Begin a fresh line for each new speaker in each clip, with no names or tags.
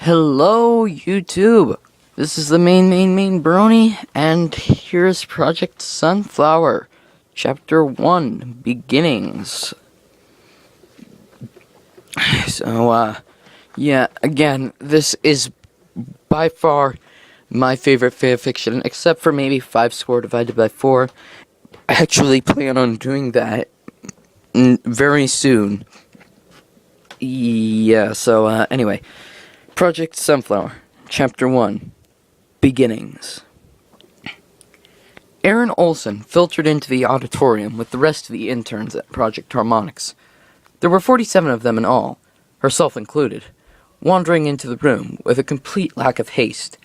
Hello, YouTube! This is the main brony, and here's Project Sunflower, Chapter 1, Beginnings. Yeah, again, this is by far my favorite fanfiction, except for maybe 5 score divided by 4. I actually plan on doing that very soon. Yeah, anyway. Project Sunflower, Chapter 1, Beginnings. Aaron Olson filtered into the auditorium with the rest of the interns at Project Harmonics. There were 47 of them in all, herself included, wandering into the room with a complete lack of haste.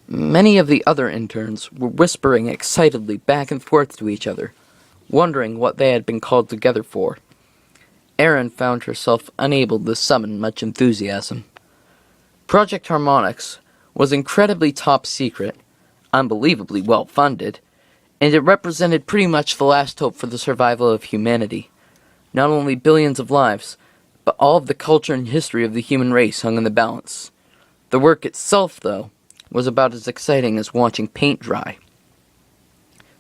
Many of the other interns were whispering excitedly back and forth to each other, wondering what they had been called together for. Aaron found herself unable to summon much enthusiasm. Project Harmonics was incredibly top secret, unbelievably well funded, and it represented pretty much the last hope for the survival of humanity. Not only billions of lives, but all of the culture and history of the human race hung in the balance. The work itself, though, was about as exciting as watching paint dry.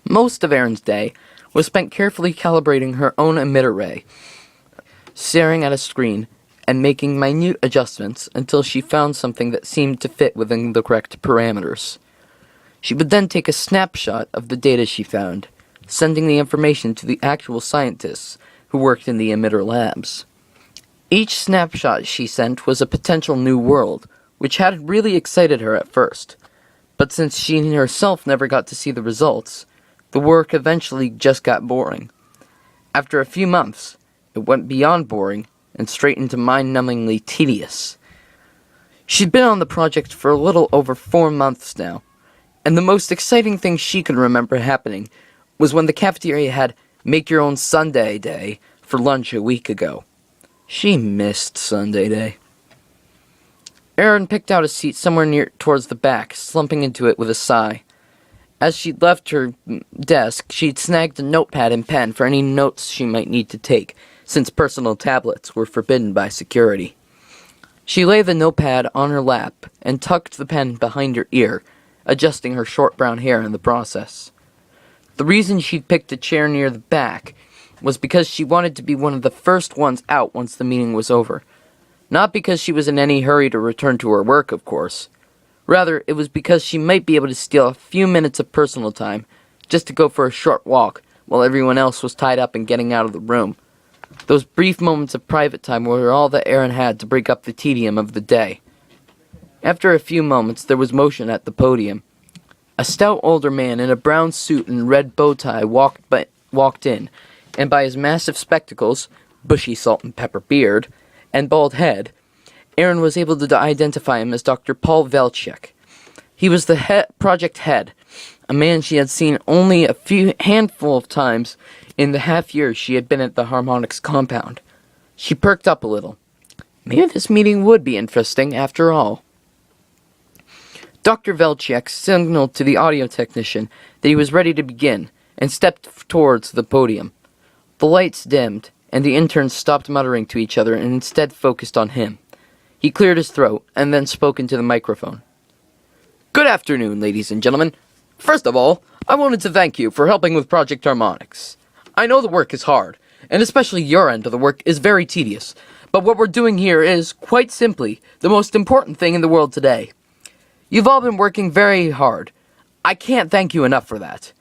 Most of Aaron's day was spent carefully calibrating her own emitter ray, staring at a screen and making minute adjustments until she found something that seemed to fit within the correct parameters. She would then take a snapshot of the data she found, sending the information to the actual scientists who worked in the emitter labs. Each snapshot she sent was a potential new world, which had really excited her at first. But since she herself never got to see the results, the work eventually just got boring. After a few months, it went beyond boring and straight into mind-numbingly tedious. She'd been on the project for a little over 4 months now, and the most exciting thing she could remember happening was when the cafeteria had make-your-own Sunday day for lunch a week ago. She missed Sunday day. Aaron picked out a seat somewhere near towards the back, slumping into it with a sigh. As she'd left her desk, she'd snagged a notepad and pen for any notes she might need to take, since personal tablets were forbidden by security. She laid the notepad on her lap and tucked the pen behind her ear, adjusting her short brown hair in the process. The reason she'd picked a chair near the back was because she wanted to be one of the first ones out once the meeting was over. Not because she was in any hurry to return to her work, of course. Rather, it was because she might be able to steal a few minutes of personal time just to go for a short walk while everyone else was tied up and getting out of the room. Those brief moments of private time were all that Aaron had to break up the tedium of the day. After a few moments, there was motion at the podium. A stout older man in a brown suit and red bow tie walked in, and by his massive spectacles, bushy salt and pepper beard, and bald head, Aaron was able to identify him as Dr. Paul Velchik. He was the project head, a man she had seen only a handful of times in the half year she had been at the Harmonics compound. She perked up a little. Maybe this meeting would be interesting after all. Dr. Velchik signaled to the audio technician that he was ready to begin and stepped towards the podium. The lights dimmed, and the interns stopped muttering to each other and instead focused on him. He cleared his throat and then spoke into the microphone. Good afternoon, ladies and gentlemen. First of all, I wanted to thank you for helping with Project Harmonics. I know the work is hard, and especially your end of the work is very tedious, but what we're doing here is, quite simply, the most important thing in the world today. You've all been working very hard. I can't thank you enough for that.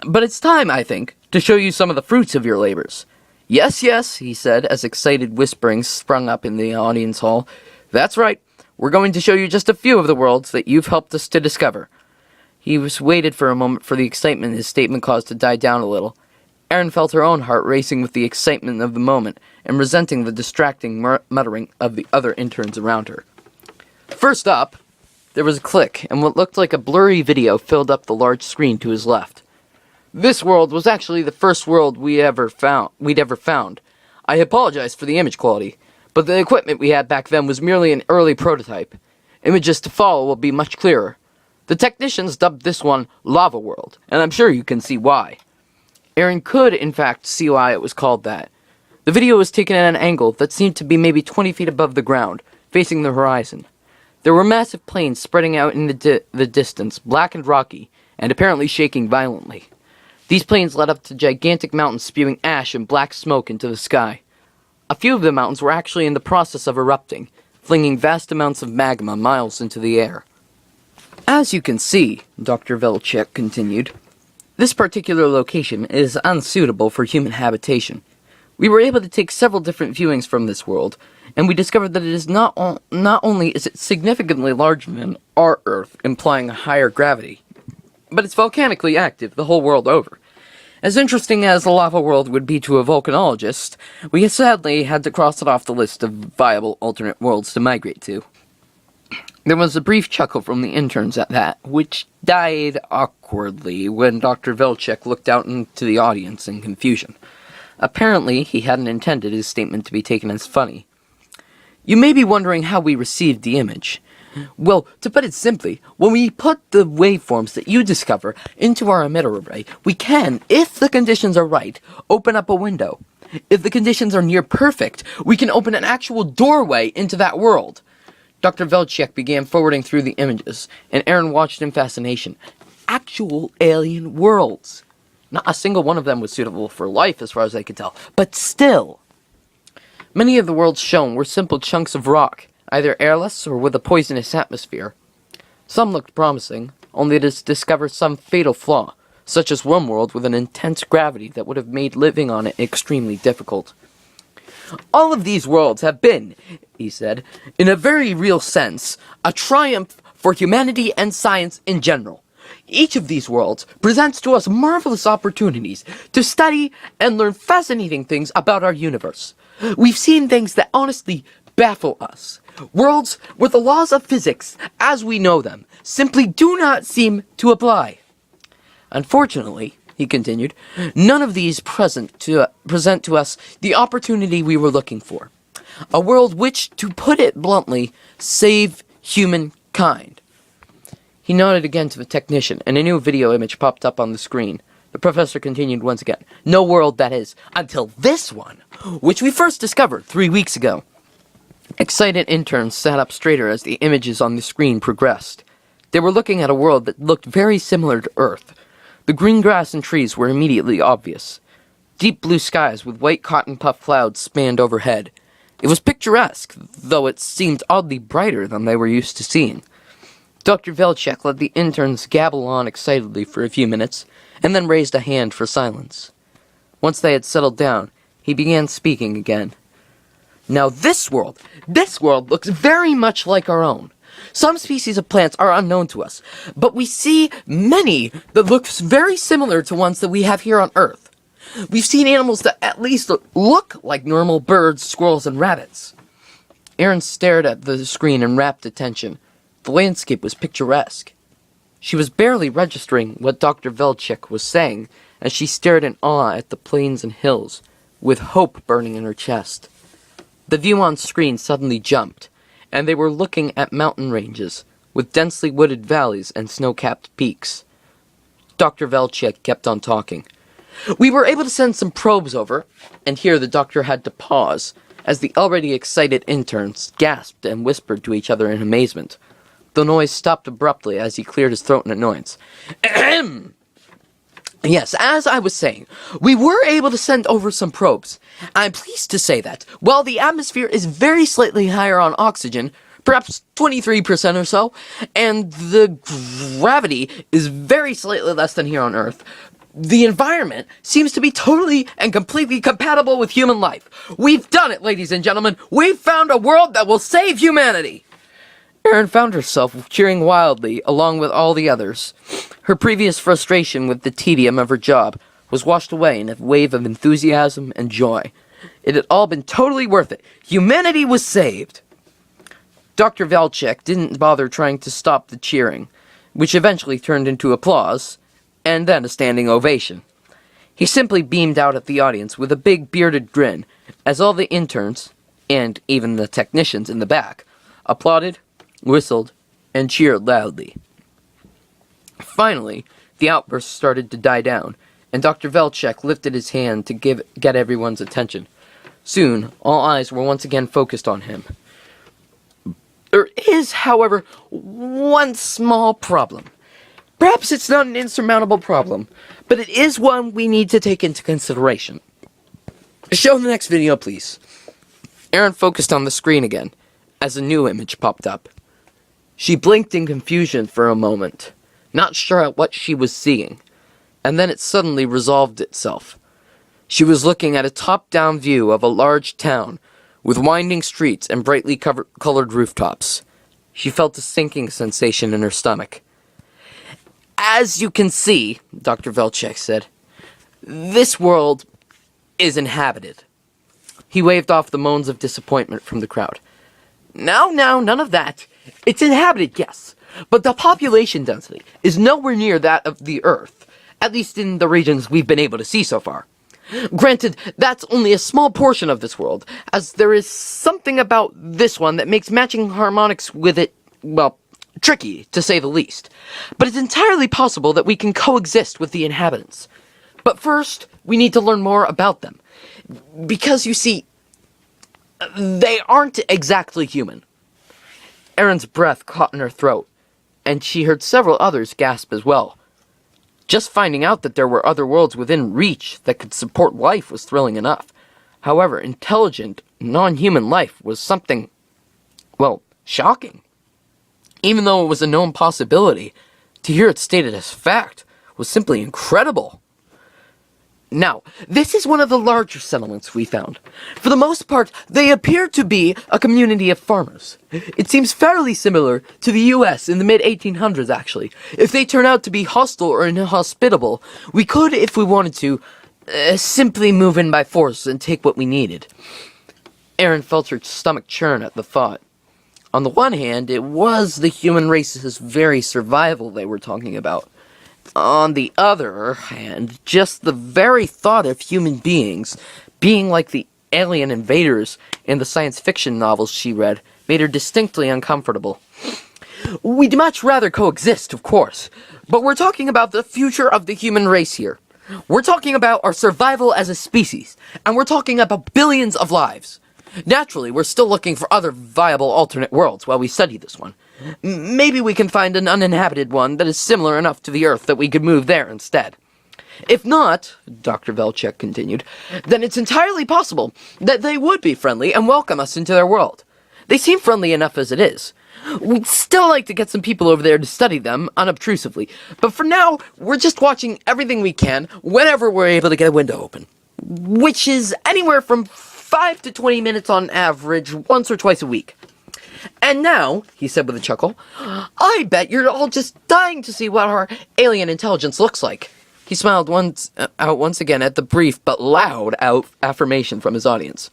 But it's time, I think, to show you some of the fruits of your labors. Yes, yes, he said, as excited whisperings sprung up in the audience hall. That's right. We're going to show you just a few of the worlds that you've helped us to discover. He waited for a moment for the excitement his statement caused to die down a little. Aaron felt her own heart racing with the excitement of the moment and resenting the distracting muttering of the other interns around her. First up, there was a click, and what looked like a blurry video filled up the large screen to his left. This world was actually the first world we'd ever found. I apologize for the image quality, but the equipment we had back then was merely an early prototype. Images to follow will be much clearer. The technicians dubbed this one Lava World, and I'm sure you can see why. Aaron could, in fact, see why it was called that. The video was taken at an angle that seemed to be maybe 20 feet above the ground, facing the horizon. There were massive plains spreading out in the distance, black and rocky, and apparently shaking violently. These plains led up to gigantic mountains spewing ash and black smoke into the sky. A few of the mountains were actually in the process of erupting, flinging vast amounts of magma miles into the air. As you can see, Dr. Velchek continued, this particular location is unsuitable for human habitation. We were able to take several different viewings from this world, and we discovered that it is not only is it significantly larger than our Earth, implying a higher gravity, but it's volcanically active the whole world over. As interesting as the lava world would be to a volcanologist, we sadly had to cross it off the list of viable alternate worlds to migrate to. There was a brief chuckle from the interns at that, which died awkwardly when Dr. Velchek looked out into the audience in confusion. Apparently, he hadn't intended his statement to be taken as funny. You may be wondering how we received the image. Well, to put it simply, when we put the waveforms that you discover into our emitter array, we can, if the conditions are right, open up a window. If the conditions are near perfect, we can open an actual doorway into that world. Dr. Velchek began forwarding through the images, and Aaron watched in fascination. Actual alien worlds. Not a single one of them was suitable for life, as far as I could tell, but still. Many of the worlds shown were simple chunks of rock, either airless or with a poisonous atmosphere. Some looked promising, only to discover some fatal flaw, such as one world with an intense gravity that would have made living on it extremely difficult. All of these worlds have been, he said, in a very real sense, a triumph for humanity and science in general. Each of these worlds presents to us marvelous opportunities to study and learn fascinating things about our universe. We've seen things that honestly baffle us. Worlds where the laws of physics, as we know them, simply do not seem to apply. Unfortunately, he continued, none of these present to us the opportunity we were looking for. A world which, to put it bluntly, save humankind. He nodded again to the technician, and a new video image popped up on the screen. The professor continued once again. No world, that is, until this one, which we first discovered 3 weeks ago. Excited interns sat up straighter as the images on the screen progressed. They were looking at a world that looked very similar to Earth. The green grass and trees were immediately obvious. Deep blue skies with white cotton puff clouds spanned overhead. It was picturesque, though it seemed oddly brighter than they were used to seeing. Dr. Velchek let the interns gabble on excitedly for a few minutes, and then raised a hand for silence. Once they had settled down, he began speaking again. Now this world looks very much like our own. Some species of plants are unknown to us, but we see many that look very similar to ones that we have here on Earth. We've seen animals that at least look like normal birds, squirrels, and rabbits. Aaron stared at the screen in rapt attention. The landscape was picturesque. She was barely registering what Dr. Velchek was saying as she stared in awe at the plains and hills, with hope burning in her chest. The view on screen suddenly jumped, and they were looking at mountain ranges, with densely wooded valleys and snow-capped peaks. Dr. Velchek kept on talking. We were able to send some probes over, and here the doctor had to pause, as the already excited interns gasped and whispered to each other in amazement. The noise stopped abruptly as he cleared his throat in annoyance. Ahem! Yes, as I was saying, we were able to send over some probes. I'm pleased to say that, while the atmosphere is very slightly higher on oxygen, perhaps 23% or so, and the gravity is very slightly less than here on Earth, the environment seems to be totally and completely compatible with human life. We've done it, ladies and gentlemen. We've found a world that will save humanity. Erin found herself cheering wildly along with all the others. Her previous frustration with the tedium of her job was washed away in a wave of enthusiasm and joy. It had all been totally worth it. Humanity was saved. Dr. Velchek didn't bother trying to stop the cheering, which eventually turned into applause, and then a standing ovation. He simply beamed out at the audience with a big bearded grin, as all the interns, and even the technicians in the back, applauded, whistled, and cheered loudly. Finally, the outburst started to die down, and Dr. Velchek lifted his hand to get everyone's attention. Soon, all eyes were once again focused on him. There is, however, one small problem. Perhaps it's not an insurmountable problem, but it is one we need to take into consideration. Show the next video, please. Aaron focused on the screen again, as a new image popped up. She blinked in confusion for a moment, not sure at what she was seeing, and then it suddenly resolved itself. She was looking at a top-down view of a large town, with winding streets and brightly colored rooftops. She felt a sinking sensation in her stomach. As you can see, Dr. Velchek said, this world is inhabited. He waved off the moans of disappointment from the crowd. Now, none of that. It's inhabited, yes, but the population density is nowhere near that of the Earth, at least in the regions we've been able to see so far. Granted, that's only a small portion of this world, as there is something about this one that makes matching harmonics with it, well, tricky, to say the least. But it's entirely possible that we can coexist with the inhabitants. But first, we need to learn more about them. Because, you see, they aren't exactly human. Erin's breath caught in her throat, and she heard several others gasp as well. Just finding out that there were other worlds within reach that could support life was thrilling enough. However, intelligent, non-human life was something, well, shocking. Even though it was a known possibility, to hear it stated as fact was simply incredible. Now, this is one of the larger settlements we found. For the most part, they appear to be a community of farmers. It seems fairly similar to the US in the mid-1800s, actually. If they turn out to be hostile or inhospitable, we could, if we wanted to, simply move in by force and take what we needed. Erin felt her stomach churn at the thought. On the one hand, it was the human race's very survival they were talking about. On the other hand, just the very thought of human beings being like the alien invaders in the science fiction novels she read made her distinctly uncomfortable. We'd much rather coexist, of course, but we're talking about the future of the human race here. We're talking about our survival as a species, and we're talking about billions of lives. Naturally, we're still looking for other viable alternate worlds while we study this one. Maybe we can find an uninhabited one that is similar enough to the Earth that we could move there instead. If not, Dr. Velchek continued, then it's entirely possible that they would be friendly and welcome us into their world. They seem friendly enough as it is. We'd still like to get some people over there to study them unobtrusively, but for now, we're just watching everything we can whenever we're able to get a window open, which is anywhere from 5 to 20 minutes on average, once or twice a week. And now, he said with a chuckle, I bet you're all just dying to see what our alien intelligence looks like. He smiled once again at the brief but loud affirmation from his audience.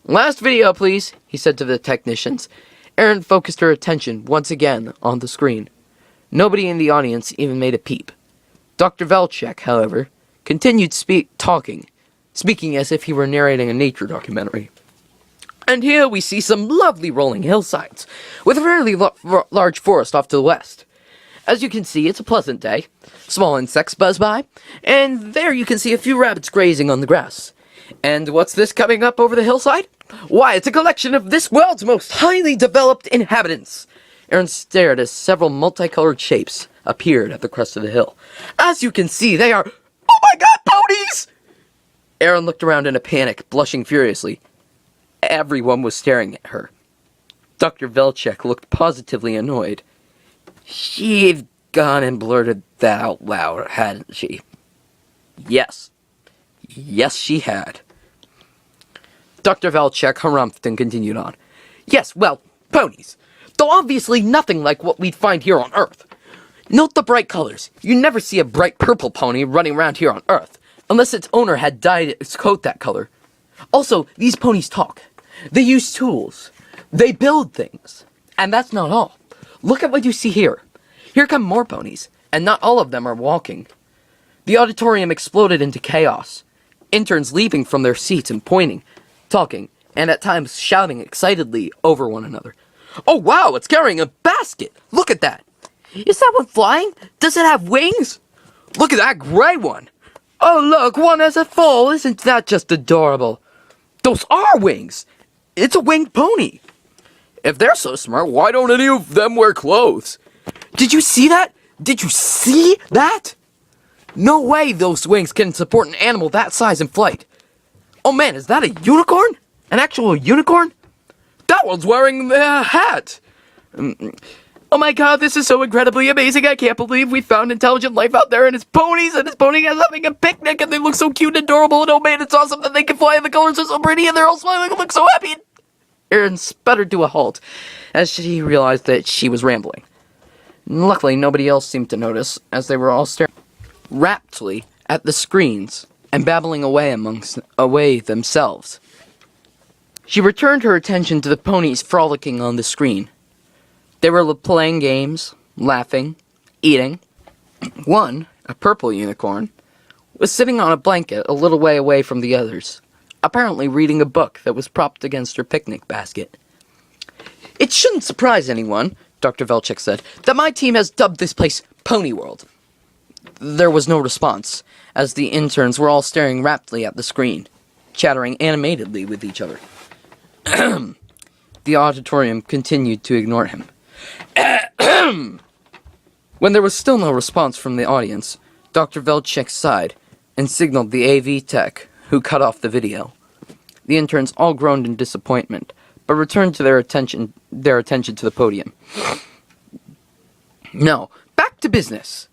Last video, please, he said to the technicians. Erin focused her attention once again on the screen. Nobody in the audience even made a peep. Dr. Velchek, however, continued speaking as if he were narrating a nature documentary. And here we see some lovely rolling hillsides, with a fairly large forest off to the west. As you can see, it's a pleasant day. Small insects buzz by, and there you can see a few rabbits grazing on the grass. And what's this coming up over the hillside? Why, it's a collection of this world's most highly developed inhabitants. Aaron stared as several multicolored shapes appeared at the crest of the hill. As you can see, they are... Oh my god, ponies! Aaron looked around in a panic, blushing furiously. Everyone was staring at her. Dr. Velchek looked positively annoyed. She'd gone and blurted that out loud, hadn't she? Yes. Yes, she had. Dr. Velchek harumphed and continued on. Yes, well, ponies. Though obviously nothing like what we'd find here on Earth. Note the bright colors. You never see a bright purple pony running around here on Earth, unless its owner had dyed its coat that color. Also, these ponies talk. They use tools. They build things. And that's not all. Look at what you see here. Here come more ponies, and not all of them are walking. The auditorium exploded into chaos. Interns leaping from their seats and pointing, talking, and at times shouting excitedly over one another. Oh wow, it's carrying a basket! Look at that! Is that one flying? Does it have wings? Look at that gray one! Oh look, one has a foal! Isn't that just adorable? Those are wings! It's a winged pony! If they're so smart, why don't any of them wear clothes? Did you see that? Did you see that? No way those wings can support an animal that size in flight. Oh man, is that a unicorn? An actual unicorn? That one's wearing a hat. Oh my god, this is so incredibly amazing. I can't believe we found intelligent life out there, and it's ponies, and this pony is having a picnic, and they look so cute and adorable, and oh man, it's awesome that they can fly, and the colors are so pretty, and they're all smiling and look so happy. Erin sputtered to a halt as she realized that she was rambling. Luckily, nobody else seemed to notice, as they were all staring raptly at the screens and babbling away themselves. She returned her attention to the ponies frolicking on the screen. They were playing games, laughing, eating. One, a purple unicorn, was sitting on a blanket a little way away from the others, apparently reading a book that was propped against her picnic basket. It shouldn't surprise anyone, Dr. Velchik said, that my team has dubbed this place Pony World. There was no response, as the interns were all staring raptly at the screen, chattering animatedly with each other. The auditorium continued to ignore him. When there was still no response from the audience, Dr. Velchik sighed and signaled the AV tech, who cut off the video. The interns all groaned in disappointment, but returned to their attention to the podium. No, back to business,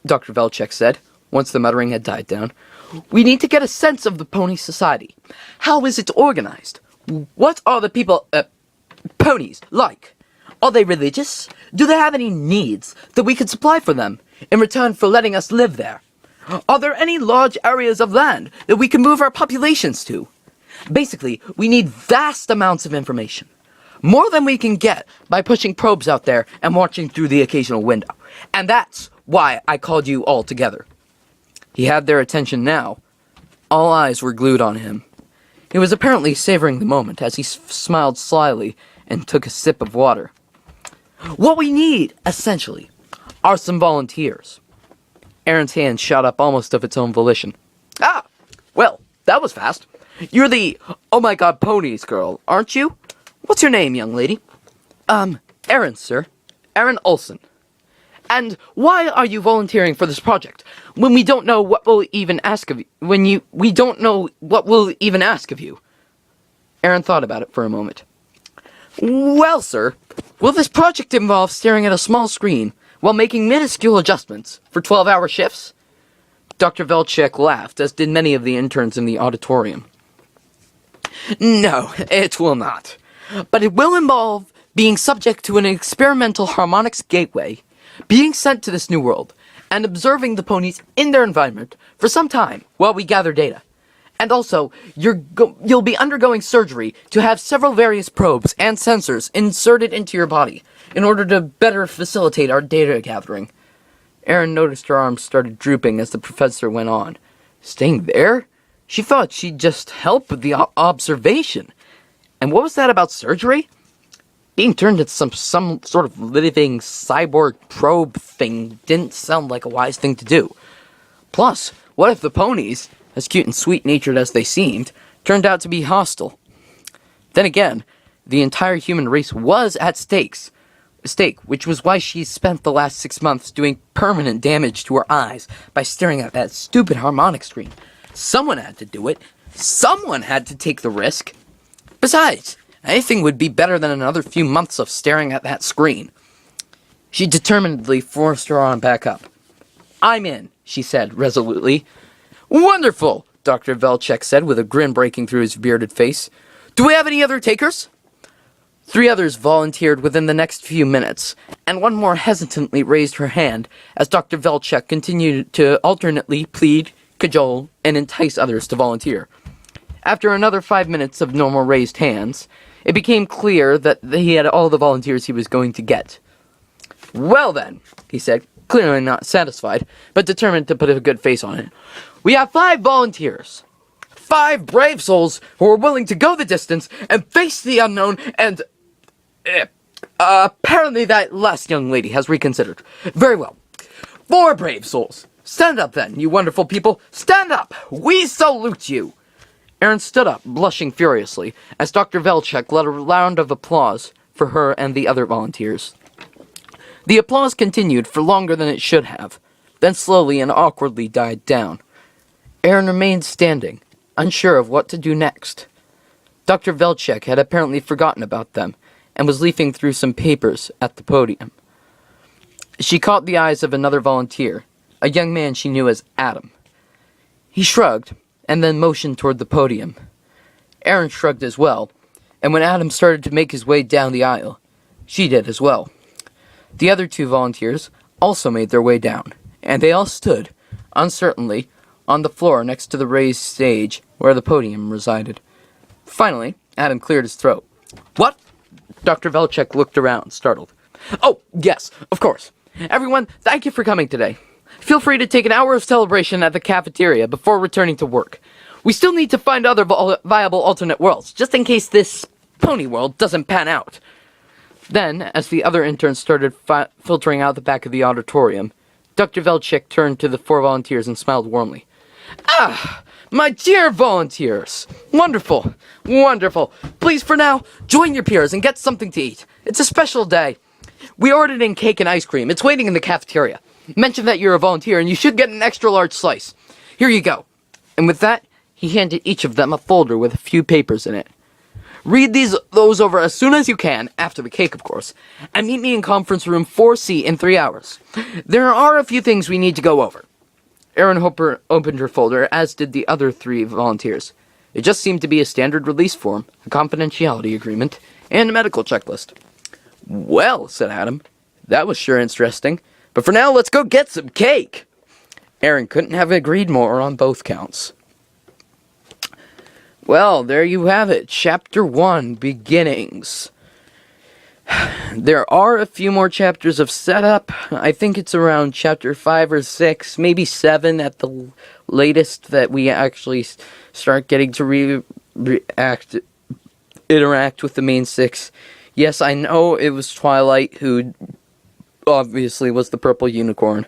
Dr. Velchik said, once the muttering had died down. We need to get a sense of the pony society. How is it organized? What are the people, ponies, like? Are they religious? Do they have any needs that we could supply for them in return for letting us live there? Are there any large areas of land that we can move our populations to? Basically, we need vast amounts of information. More than we can get by pushing probes out there and watching through the occasional window. And that's why I called you all together. He had their attention now. All eyes were glued on him. He was apparently savoring the moment as he smiled slyly and took a sip of water. What we need, essentially, are some volunteers. Erin's hand shot up almost of its own volition. Ah, well, that was fast. You're the oh my god ponies girl, aren't you? What's your name, young lady? Erin, sir. Erin Olson. And why are you volunteering for this project when we don't know what we'll even ask of you? We don't know what we'll even ask of you. Erin thought about it for a moment. Well, sir, will this project involve staring at a small screen while making minuscule adjustments for 12-hour shifts? Dr. Velchik laughed, as did many of the interns in the auditorium. No, it will not. But it will involve being subject to an experimental harmonics gateway, being sent to this new world, and observing the ponies in their environment for some time while we gather data. And also, you'll be undergoing surgery to have several various probes and sensors inserted into your body in order to better facilitate our data gathering. Erin noticed her arms started drooping as the professor went on. Staying there? She thought she'd just help with the observation. And what was that about surgery? Being turned into some sort of living cyborg probe thing didn't sound like a wise thing to do. Plus, what if the ponies, as cute and sweet-natured as they seemed, turned out to be hostile? Then again, the entire human race was at stake, which was why she spent the last 6 months doing permanent damage to her eyes by staring at that stupid harmonic screen. Someone had to do it. Someone had to take the risk. Besides, anything would be better than another few months of staring at that screen. She determinedly forced her arm back up. I'm in, she said resolutely. Wonderful, Dr. Velchik said with a grin breaking through his bearded face. Do we have any other takers? 3 others volunteered within the next few minutes, and one more hesitantly raised her hand as Dr. Velchik continued to alternately plead, cajole, and entice others to volunteer. After another 5 minutes of normal raised hands, it became clear that he had all the volunteers he was going to get. Well then, he said, clearly not satisfied, but determined to put a good face on it. We have 5 volunteers. 5 brave souls who are willing to go the distance and face the unknown and... apparently that last young lady has reconsidered. Very well. 4 brave souls. Stand up then, you wonderful people. Stand up. We salute you. Erin stood up, blushing furiously, as Dr. Velchik led a round of applause for her and the other volunteers. The applause continued for longer than it should have, then slowly and awkwardly died down. Aaron remained standing, unsure of what to do next. Dr. Velchek had apparently forgotten about them, and was leafing through some papers at the podium. She caught the eyes of another volunteer, a young man she knew as Adam. He shrugged, and then motioned toward the podium. Aaron shrugged as well, and when Adam started to make his way down the aisle, she did as well. The other two volunteers also made their way down, and they all stood, uncertainly, on the floor next to the raised stage where the podium resided. Finally, Adam cleared his throat. "What?" Dr. Velchek looked around, startled. "Oh, yes, of course. Everyone, thank you for coming today. Feel free to take an hour of celebration at the cafeteria before returning to work. We still need to find other viable alternate worlds, just in case this pony world doesn't pan out." Then, as the other interns started filtering out the back of the auditorium, Dr. Velchek turned to the four volunteers and smiled warmly. "Ah, my dear volunteers! Wonderful, wonderful. Please, for now, join your peers and get something to eat. It's a special day. We ordered in cake and ice cream. It's waiting in the cafeteria. Mention that you're a volunteer and you should get an extra large slice. Here you go." And with that, he handed each of them a folder with a few papers in it. "Read those over as soon as you can, after the cake, of course, and meet me in conference room 4C in 3 hours. There are a few things we need to go over." Aaron Hopper opened her folder, as did the other three volunteers. It just seemed to be a standard release form, a confidentiality agreement, and a medical checklist. "Well," said Adam, "that was sure interesting. But for now, let's go get some cake." Aaron couldn't have agreed more on both counts. Well, there you have it. Chapter 1, Beginnings. There are a few more chapters of setup. I think it's around chapter 5 or 6, maybe 7 at the latest, that we actually start getting to interact with the main 6. Yes, I know it was Twilight who obviously was the purple unicorn.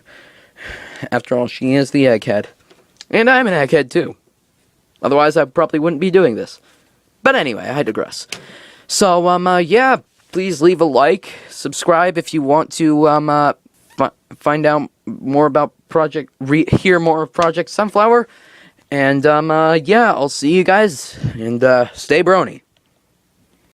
After all, she is the egghead. And I'm an egghead too. Otherwise, I probably wouldn't be doing this. But anyway, I digress. So, yeah, please leave a like, subscribe if you want to, find out more about hear more of Project Sunflower. And, yeah, I'll see you guys, and, stay brony.